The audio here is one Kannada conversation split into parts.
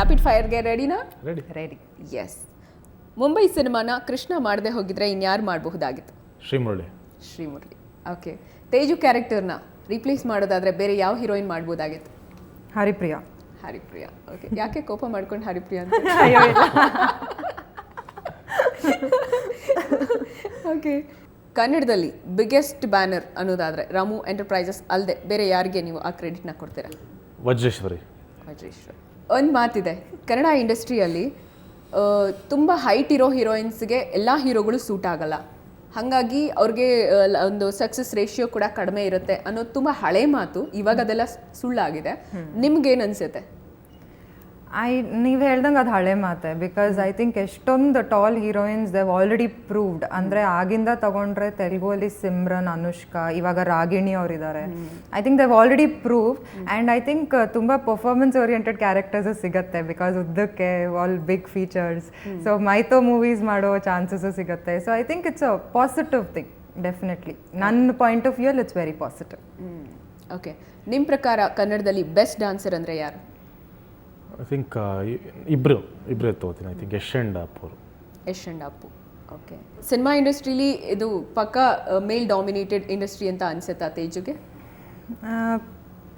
ರ್ಯಾಪಿಡ್ ಫೈರ್ಗೆ ರೆಡಿನಾ? ರೆಡಿ. ಎಸ್. ಮುಂಬೈ ಸಿನಿಮಾನ ಕೃಷ್ಣ ಮಾಡದೆ ಹೋಗಿದ್ರೆ ಇನ್ಯಾರು ಮಾಡಬಹುದಾಗಿತ್ತು? ಶ್ರೀಮುರಳಿ. ಓಕೆ. ತೇಜು ಕ್ಯಾರೆಕ್ಟರ್ನ ರೀಪ್ಲೇಸ್ ಮಾಡೋದಾದ್ರೆ ಬೇರೆ ಯಾವ ಹೀರೋಯಿನ್ ಮಾಡ್ಬೋದಾಗಿತ್ತು? ಹರಿಪ್ರಿಯಾ. ಓಕೆ. ಯಾಕೆ ಕೋಪ ಮಾಡ್ಕೊಂಡು ಹರಿಪ್ರಿಯಾ ಅಂತ? ಓಕೆ. ಕನ್ನಡದಲ್ಲಿ ಬಿಗ್ಗೆಸ್ಟ್ ಬ್ಯಾನರ್ ಅನ್ನೋದಾದ್ರೆ ರಾಮು ಎಂಟರ್ಪ್ರೈಸಸ್ ಅಲ್ಲದೆ ಬೇರೆ ಯಾರಿಗೆ ನೀವು ಆ ಕ್ರೆಡಿಟ್ನ ಕೊಡ್ತೀರಾ? ವಜ್ರೇಶ್ವರಿ. ಒಂದು ಮಾತಿದೆ, ಕನ್ನಡ ಇಂಡಸ್ಟ್ರಿಯಲ್ಲಿ ತುಂಬ ಹೈಟ್ ಇರೋ ಹೀರೋಯಿನ್ಸ್ಗೆ ಎಲ್ಲ ಹೀರೋಗಳು ಸೂಟ್ ಆಗಲ್ಲ, ಹಾಗಾಗಿ ಅವ್ರಿಗೆ ಒಂದು ಸಕ್ಸಸ್ ರೇಷಿಯೋ ಕೂಡ ಕಡಿಮೆ ಇರುತ್ತೆ ಅನ್ನೋದು ತುಂಬ ಹಳೆ ಮಾತು. ಇವಾಗ ಅದೆಲ್ಲ ಸುಳ್ಳಾಗಿದೆ. ನಿಮ್ಗೇನು ಅನಿಸುತ್ತೆ? ನೀವು ಹೇಳ್ದಂಗೆ ಅದು ಹಳೆ ಮಾತೆ. ಬಿಕಾಸ್ ಐ ಥಿಂಕ್ ಎಷ್ಟೊಂದು tall heroines they've already proved. ಅಂದರೆ ಆಗಿಂದ ತಗೊಂಡ್ರೆ ತೆಲುಗುವಲ್ಲಿ ಸಿಮ್ರನ್, ಅನುಷ್ಕಾ, ಇವಾಗ ರಾಗಿಣಿ ಅವರಿದ್ದಾರೆ. I think they've already proved. And I think ತುಂಬ ಪರ್ಫಾರ್ಮೆನ್ಸ್ ಓರಿಯೆಂಟೆಡ್ ಕ್ಯಾರೆಕ್ಟರ್ಸು ಸಿಗುತ್ತೆ. ಬಿಕಾಸ್ ಉದ್ದಕ್ಕೆ all big features. So mytho movies ಮಾಡೋ ಚಾನ್ಸಸ್ಸು ಸಿಗುತ್ತೆ. So I think it's a positive thing. Definitely ನನ್ನ point of view it's very positive. Okay. ನಿಮ್ಮ ಪ್ರಕಾರ ಕನ್ನಡದಲ್ಲಿ ಬೆಸ್ಟ್ ಡಾನ್ಸರ್ ಅಂದರೆ ಯಾರು? ಐ ಥಿಂಕ್ ಇಬ್ಬರು ತಗೋತೀನಿ. I think Yash and Appu. Okay. Cinema ಇಂಡಸ್ಟ್ರಿಲಿ ಇದು ಪಕ್ಕ ಮೇಲ್ ಡಾಮಿನೇಟೆಡ್ ಇಂಡಸ್ಟ್ರಿ ಅಂತ ಅನ್ಸುತ್ತಾ ತೇಜುಗೆ?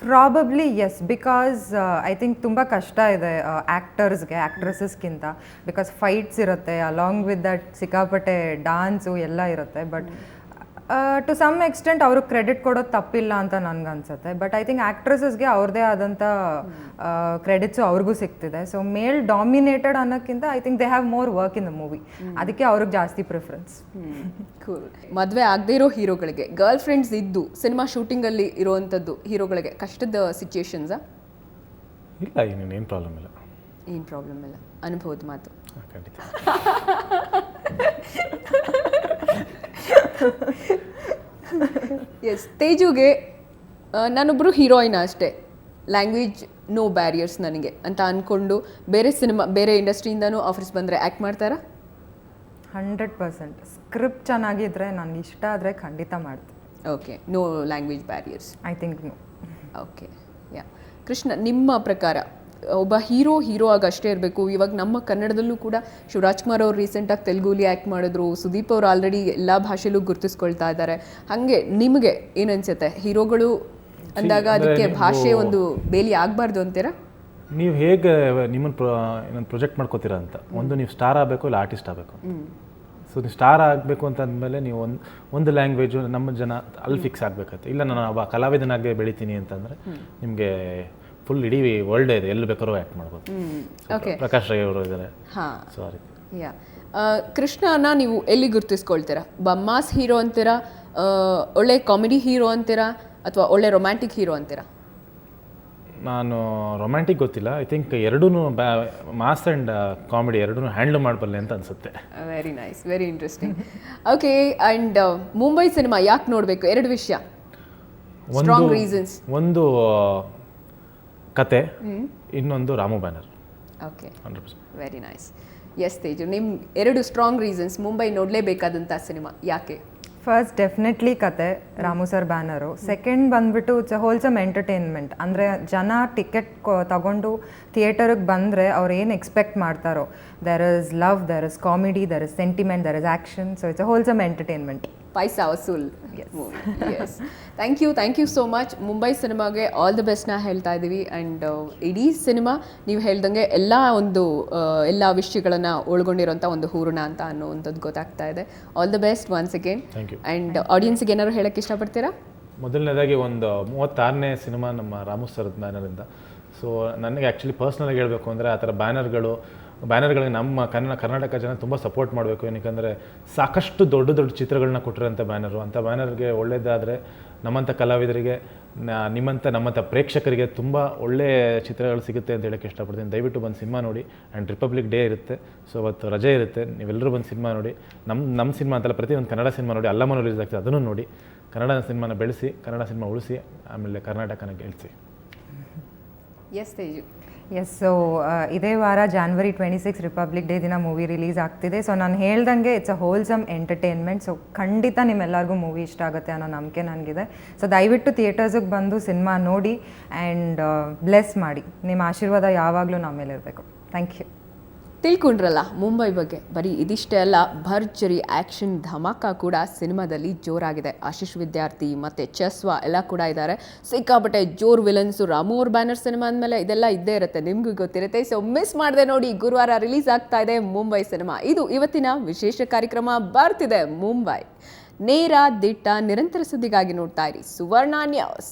Probably yes. Because I think ತುಂಬ ಕಷ್ಟ ಇದೆ ಆ್ಯಕ್ಟರ್ಸ್ಗೆ ಆ್ಯಕ್ಟ್ರೆಸಸ್ಗಿಂತ. ಬಿಕಾಸ್ ಫೈಟ್ಸ್ ಇರುತ್ತೆ, ಅಲಾಂಗ್ ವಿತ್ ದಟ್ ಸಿಕ್ಕಾಪಟ್ಟೆ ಡಾನ್ಸು ಎಲ್ಲ ಇರುತ್ತೆ. ಬಟ್ ಟು ಸಮ್ ಎಕ್ಸ್ಟೆಂಟ್ ಅವ್ರಿಗೆ ಕ್ರೆಡಿಟ್ ಕೊಡೋದು ತಪ್ಪಿಲ್ಲ ಅಂತ ನನಗೆ ಅನ್ಸುತ್ತೆ. ಬಟ್ ಐ ಥಿಂಕ್ ಆ್ಯಕ್ಟ್ರೆಸಸ್ಗೆ ಅವ್ರದ್ದೇ ಆದಂಥ ಕ್ರೆಡಿಟ್ಸು ಅವ್ರಿಗೂ ಸಿಗ್ತಿದೆ. ಸೊ ಮೇಲ್ ಡಾಮಿನೇಟೆಡ್ ಅನ್ನೋಕ್ಕಿಂತ I think they have more work in the movie. ಅದಕ್ಕೆ ಅವ್ರಿಗೆ ಜಾಸ್ತಿ ಪ್ರಿಫರೆನ್ಸ್. ಕೂಲ್. ಮದುವೆ ಆಗದೆ ಇರೋ ಹೀರೋಗಳಿಗೆ ಗರ್ಲ್ ಫ್ರೆಂಡ್ಸ್ ಇದ್ದು ಸಿನಿಮಾ ಶೂಟಿಂಗಲ್ಲಿ ಇರೋವಂಥದ್ದು ಹೀರೋಗಳಿಗೆ ಕಷ್ಟದ ಸಿಚುಯೇಷನ್ಸಾ? ಇಲ್ಲ, ಏನು ಪ್ರಾಬ್ಲಮ್ ಇಲ್ಲ. ಏನು ಪ್ರಾಬ್ಲಮ್ ಇಲ್ಲ, ಅನುಭವದ ಮಾತು. ಖಂಡಿತ. ಎಸ್. ತೇಜುಗೆ ನಾನೊಬ್ಬರು ಹೀರೋಯಿನ್ ಅಷ್ಟೇ, ಲ್ಯಾಂಗ್ವೇಜ್ ನೋ ಬ್ಯಾರಿಯರ್ಸ್ ನನಗೆ ಅಂತ ಅಂದ್ಕೊಂಡು ಬೇರೆ ಇಂಡಸ್ಟ್ರಿಯಿಂದನೂ ಆಫರ್ಸ್ ಬಂದರೆ ಆ್ಯಕ್ಟ್ ಮಾಡ್ತಾರಾ? 100%. ಸ್ಕ್ರಿಪ್ಟ್ ಚೆನ್ನಾಗಿದ್ರೆ ನನಗೆ ಇಷ್ಟ ಆದರೆ ಖಂಡಿತ ಮಾಡ್ತೀನಿ. Okay. No language barriers. I think no. Okay. Yeah. Krishna, ನಿಮ್ಮ ಪ್ರಕಾರ ಒಬ್ಬ ಹೀರೋ ಆಗಷ್ಟೇ ಇರಬೇಕು? ಇವಾಗ ನಮ್ಮ ಕನ್ನಡದಲ್ಲೂ ಕೂಡ ಶಿವರಾಜ್ಕುಮಾರ್ ಅವರು ರೀಸೆಂಟಾಗಿ ತೆಲುಗುಲಿ ಆ್ಯಕ್ಟ್ ಮಾಡಿದ್ರು, ಸುದೀಪ್ ಅವರು ಆಲ್ರೆಡಿ ಎಲ್ಲ ಭಾಷೆಯಲ್ಲೂ ಗುರುತಿಸ್ಕೊಳ್ತಾ ಇದ್ದಾರೆ. ಹಾಗೆ ನಿಮಗೆ ಏನನ್ಸುತ್ತೆ, ಹೀರೋಗಳು ಅಂದಾಗ ಅದಕ್ಕೆ ಭಾಷೆ ಒಂದು ಬೇಲಿ ಆಗಬಾರ್ದು ಅಂತೀರಾ? ನೀವು ಹೇಗೆ ಇನ್ನೊಂದು ಪ್ರೊಜೆಕ್ಟ್ ಮಾಡ್ಕೋತೀರಾ ಅಂತ. ಒಂದು ನೀವು ಸ್ಟಾರ್ ಆಗಬೇಕು, ಇಲ್ಲ ಆರ್ಟಿಸ್ಟ್ ಆಗಬೇಕು. ಸೊ ನೀವು ಸ್ಟಾರ್ ಆಗಬೇಕು ಅಂತ ಅಂದಮೇಲೆ ನೀವು ಒಂದು ಲ್ಯಾಂಗ್ವೇಜು ನಮ್ಮ ಜನ ಅಲ್ಲಿ ಫಿಕ್ಸ್ ಆಗಬೇಕತ್ತೆ. ಇಲ್ಲ ನಾನು ಒಬ್ಬ ಕಲಾವಿದನಾಗೆ ಬೆಳಿತೀನಿ ಅಂತಂದರೆ ನಿಮಗೆ ಫುಲ್ ಇಡೀ ವರ್ಲ್ಡ್ ಇದೆ, ಎಲ್ಲಿ ಬೇಕಾದ್ರೂ ಆ್ಯಕ್ಟ್ ಮಾಡ್ಬೋದು. ಓಕೆ. ಪ್ರಕಾಶ್ ರೈ ಅವರು ಇದ್ದಾರೆ. ಹಾಂ. ಸೊ ಆ ರೀತಿ. ಯಾ. ಕೃಷ್ಣನ ನೀವು ಎಲ್ಲಿ ಗುರುತಿಸ್ಕೊಳ್ತೀರಾ? ಮಾಸ್ ಹೀರೋ ಅಂತೀರಾ, ಒಳ್ಳೆ ಕಾಮಿಡಿ ಹೀರೋ ಅಂತೀರಾ, ಅಥವಾ ಒಳ್ಳೆ ರೊಮ್ಯಾಂಟಿಕ್ ಹೀರೋ ಅಂತೀರಾ? ನಾನು ರೊಮ್ಯಾಂಟಿಕ್ ಗೊತ್ತಿಲ್ಲ. ಐ ಥಿಂಕ್ ಎರಡೂ ಮಾಸ್ ಆ್ಯಂಡ್ ಕಾಮಿಡಿ ಎರಡೂ ಹ್ಯಾಂಡಲ್ ಮಾಡಬಲ್ಲೆ ಅಂತ ಅನಿಸುತ್ತೆ. Very nice, very interesting. Okay. And Mumbai cinema ಯಾಕೆ ನೋಡಬೇಕು? 2 ವಿಷಯ, ಸ್ಟ್ರಾಂಗ್ ರೀಸನ್ಸ್. ಒಂದು ಕತೆ, ಇನ್ನೊಂದು Ramu banner. Okay. 100%. Very nice. Yes Teju, ನಿಮ್ಮ 2 ಸ್ಟ್ರಾಂಗ್ ರೀಸನ್ಸ್ ಮುಂಬೈ ನೋಡಲೇಬೇಕಾದಂಥ ಸಿನಿಮಾ ಯಾಕೆ? ಫಸ್ಟ್ ಡೆಫಿನೆಟ್ಲಿ ಕತೆ, ರಾಮು ಸರ್ ಬ್ಯಾನರು. ಸೆಕೆಂಡ್ ಬಂದ್ಬಿಟ್ಟು ಇಟ್ಸ್ ಅ ಹೋಲ್ಸಮ್ ಎಂಟರ್ಟೈನ್ಮೆಂಟ್. ಅಂದರೆ ಜನ ಟಿಕೆಟ್ ತಗೊಂಡು ಥಿಯೇಟರ್ಗೆ ಬಂದರೆ ಅವ್ರು ಏನು ಎಕ್ಸ್ಪೆಕ್ಟ್ ಮಾಡ್ತಾರೋ, there is love, there is comedy, there is sentiment, there is action. So it's a wholesome entertainment. Paisa vasool movie. Yes. Thank you so much. Mumbai ಸಿನಿಮಾಗೆ ಆಲ್ ದ ಬೆಸ್ಟ್ನ ಹೇಳ್ತಾ ಇದ್ದೀವಿ. ಆ್ಯಂಡ್ ಇಡೀ ಸಿನಿಮಾ ನೀವು ಹೇಳ್ದಂಗೆ ಎಲ್ಲ ವಿಷಯಗಳನ್ನು ಒಳಗೊಂಡಿರೋಂಥ ಒಂದು ಹೂರಣ ಅಂತ ಅನ್ನೋವಂಥದ್ದು ಗೊತ್ತಾಗ್ತಾ ಇದೆ. All the best ones again. And ಆಡಿಯನ್ಸ್ಗೆ ಏನಾದ್ರು ಹೇಳೋಕ್ಕೆ ಇಷ್ಟಪಡ್ತೀರಾ? ಮೊದಲನೇದಾಗಿ ಒಂದು 36ನೇ ಸಿನಿಮಾ ನಮ್ಮ ರಾಮು ಸರ್ ಬ್ಯಾನರಿಂದ. ಸೊ ನನಗೆ ಆ್ಯಕ್ಚುಲಿ ಪರ್ಸ್ನಲಾಗಿ ಹೇಳಬೇಕು ಅಂದರೆ ಆ ಥರ ಬ್ಯಾನರ್ಗಳಿಗೆ ನಮ್ಮ ಕರ್ನಾಟಕ ಜನ ತುಂಬ ಸಪೋರ್ಟ್ ಮಾಡಬೇಕು. ಏನಕ್ಕೆ ಸಾಕಷ್ಟು ದೊಡ್ಡ ಚಿತ್ರಗಳನ್ನ ಕೊಟ್ಟಿರೋಂಥ ಬ್ಯಾನರು. ಅಂಥ ಬ್ಯಾನರ್ಗೆ ಒಳ್ಳೆಯದಾದರೆ ನಮ್ಮಂಥ ಕಲಾವಿದರಿಗೆ, ನಮ್ಮಂಥ ಪ್ರೇಕ್ಷಕರಿಗೆ ತುಂಬ ಒಳ್ಳೆಯ ಚಿತ್ರಗಳು ಸಿಗುತ್ತೆ ಅಂತ ಹೇಳೋಕ್ಕೆ ಇಷ್ಟಪಡ್ತೀನಿ. ದಯವಿಟ್ಟು ಬಂದು ಸಿನಿಮಾ ನೋಡಿ. ಆ್ಯಂಡ್ ರಿಪಬ್ಲಿಕ್ ಡೇ ಇರುತ್ತೆ, ಸೊ ಅವತ್ತು ರಜೆ ಇರುತ್ತೆ. ನೀವೆಲ್ಲರೂ ಬಂದು ಸಿನಿಮಾ ನೋಡಿ. ನಮ್ಮ ಸಿನಿಮಾ ಅಂತಲ್ಲ, ಪ್ರತಿಯೊಂದು ಕನ್ನಡ ಸಿನಿಮಾ ನೋಡಿ. ಅಲ್ಲಮ್ಮನೂ ರಿಲೀಸ್ ಆಗ್ತದೆ, ಅದನ್ನು ನೋಡಿ. ಕನ್ನಡ ಸಿನಿಮಾನ ಬೆಳೆಸಿ, ಕನ್ನಡ ಸಿನಿಮಾ ಉಳಿಸಿ, ಆಮೇಲೆ ಕರ್ನಾಟಕನ ಗೆಲ್ಲಿಸಿ. ಎಸ್ ತೇಜು. ಎಸ್. ಸೊ ಇದೇ ವಾರ January 26 ರಿಪಬ್ಲಿಕ್ ಡೇ ದಿನ ಮೂವಿ ರಿಲೀಸ್ ಆಗ್ತಿದೆ. ಸೊ ನಾನು ಹೇಳ್ದಂಗೆ it's a wholesome entertainment. So ಖಂಡಿತ ನಿಮ್ಮೆಲ್ಲರಿಗೂ ಮೂವಿ ಇಷ್ಟ ಆಗುತ್ತೆ ಅನ್ನೋ ನಂಬಿಕೆ ನನಗಿದೆ. ಸೊ ದಯವಿಟ್ಟು ಥಿಯೇಟರ್ಸಿಗೆ ಬಂದು ಸಿನಿಮಾ ನೋಡಿ ಆ್ಯಂಡ್ ಬ್ಲೆಸ್ ಮಾಡಿ. ನಿಮ್ಮ ಆಶೀರ್ವಾದ ಯಾವಾಗಲೂ ನಮ್ಮ ಮೇಲೆ ಇರಬೇಕು. Thank you. ತಿಳ್ಕೊಂಡ್ರಲ್ಲ ಮುಂಬೈ ಬಗ್ಗೆ. ಬರೀ ಇದಿಷ್ಟೇ ಅಲ್ಲ, ಭರ್ಜರಿ ಆ್ಯಕ್ಷನ್ ಧಮಾಕ ಕೂಡ ಸಿನಿಮಾದಲ್ಲಿ ಜೋರಾಗಿದೆ. ಆಶೀಶ್ ವಿದ್ಯಾರ್ಥಿ ಮತ್ತು ಚಸ್ವಾ ಎಲ್ಲ ಕೂಡ ಇದ್ದಾರೆ. ಸಿಕ್ಕಾಪಟ್ಟೆ ಜೋರ್ ವಿಲನ್ಸು. ರಾಮು ಅವ್ರ ಬ್ಯಾನರ್ ಸಿನಿಮಾ ಅಂದಮೇಲೆ ಇದೆಲ್ಲ ಇದ್ದೇ ಇರುತ್ತೆ, ನಿಮಗೂ ಗೊತ್ತಿರುತ್ತೆ. ಸೊ ಮಿಸ್ ಮಾಡದೆ ನೋಡಿ, ಗುರುವಾರ ರಿಲೀಸ್ ಆಗ್ತಾ ಇದೆ ಮುಂಬೈ ಸಿನಿಮಾ. ಇದು ಇವತ್ತಿನ ವಿಶೇಷ ಕಾರ್ಯಕ್ರಮ. ಬರ್ತಿದೆ ಮುಂಬೈ. ನೇರ, ದಿಟ್ಟ, ನಿರಂತರ ಸುದ್ದಿಗಾಗಿ ನೋಡ್ತಾ ಇರಿ ಸುವರ್ಣ ನ್ಯೂಸ್.